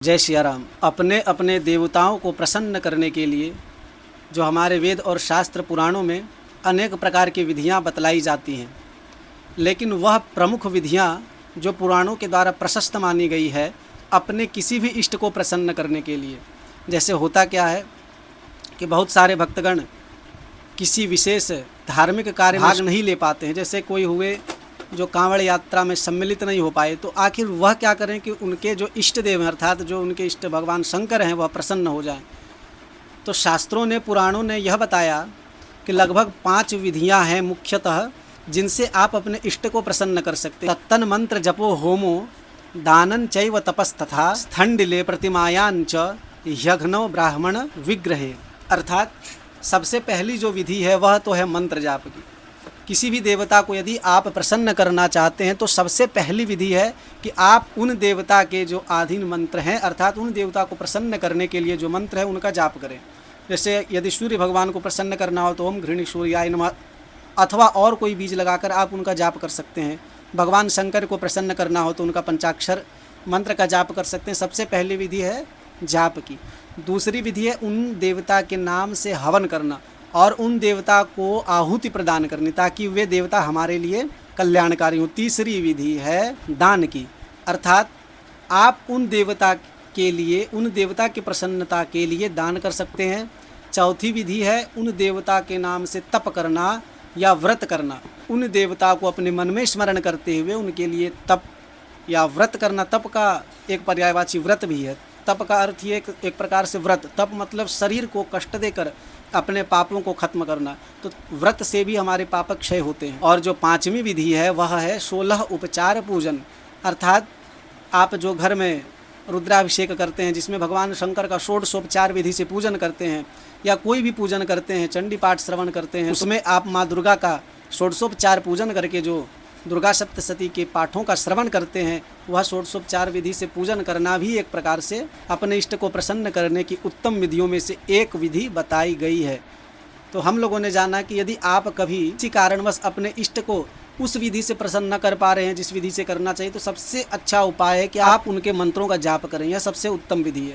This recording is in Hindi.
जय सिया राम। अपने अपने देवताओं को प्रसन्न करने के लिए जो हमारे वेद और शास्त्र पुराणों में अनेक प्रकार की विधियां बतलाई जाती हैं, लेकिन वह प्रमुख विधियां जो पुराणों के द्वारा प्रशस्त मानी गई है अपने किसी भी इष्ट को प्रसन्न करने के लिए। जैसे होता क्या है कि बहुत सारे भक्तगण किसी विशेष धार्मिक कार्य में भाग नहीं ले पाते हैं। जैसे कोई हुए जो कांवड़ यात्रा में सम्मिलित नहीं हो पाए, तो आखिर वह क्या करें कि उनके जो इष्ट देव हैं अर्थात जो उनके इष्ट भगवान शंकर हैं वह प्रसन्न हो जाएं। तो शास्त्रों ने पुराणों ने यह बताया कि लगभग 5 विधियां हैं मुख्यतः जिनसे आप अपने इष्ट को प्रसन्न कर सकते हैं। तत्तन मंत्र जपो होमो दानन चैव तपस्तथा स्थंडिले प्रतिमायां च यज्ञो ब्राह्मण विग्रहे। अर्थात सबसे पहली जो विधि है वह तो है मंत्र जाप की। किसी भी देवता को यदि आप प्रसन्न करना चाहते हैं तो सबसे पहली विधि है कि आप उन देवता के जो आधीन मंत्र हैं अर्थात उन देवता को प्रसन्न करने के लिए जो मंत्र है उनका जाप करें। जैसे यदि सूर्य भगवान को प्रसन्न करना हो तो ओम घृणी सूर्याय नमः, अथवा और कोई बीज लगाकर आप उनका जाप कर सकते हैं। भगवान शंकर को प्रसन्न करना हो तो उनका पंचाक्षर मंत्र का जाप कर सकते हैं। सबसे पहली विधि है जाप की। दूसरी विधि है उन देवता के नाम से हवन करना और उन देवता को आहुति प्रदान करनी ताकि वे देवता हमारे लिए कल्याणकारी हों। तीसरी विधि है दान की, अर्थात आप उन देवता के लिए उन देवता की प्रसन्नता के लिए दान कर सकते हैं। चौथी विधि है उन देवता के नाम से तप करना या व्रत करना। उन देवता को अपने मन में स्मरण करते हुए उनके लिए तप या व्रत करना। तप का एक पर्यायवाची व्रत भी है। तप का अर्थ ये एक प्रकार से व्रत, तप मतलब शरीर को कष्ट देकर अपने पापों को खत्म करना। तो व्रत से भी हमारे पाप क्षय होते हैं। और जो 5वीं विधि है वह है 16 उपचार पूजन, अर्थात आप जो घर में रुद्राभिषेक करते हैं जिसमें भगवान शंकर का षोडशोपचार विधि से पूजन करते हैं या कोई भी पूजन करते हैं, चंडी पाठ श्रवण करते हैं, उसमें आप माँ दुर्गा का षोडशोपचार पूजन करके जो दुर्गा सप्तशती के पाठों का श्रवण करते हैं वह षोडशोपचार विधि से पूजन करना भी एक प्रकार से अपने इष्ट को प्रसन्न करने की उत्तम विधियों में से एक विधि बताई गई है। तो हम लोगों ने जाना कि यदि आप कभी किसी कारणवश अपने इष्ट को उस विधि से प्रसन्न न कर पा रहे हैं जिस विधि से करना चाहिए, तो सबसे अच्छा उपाय है कि आप उनके मंत्रों का जाप करें। यह सबसे उत्तम विधि है।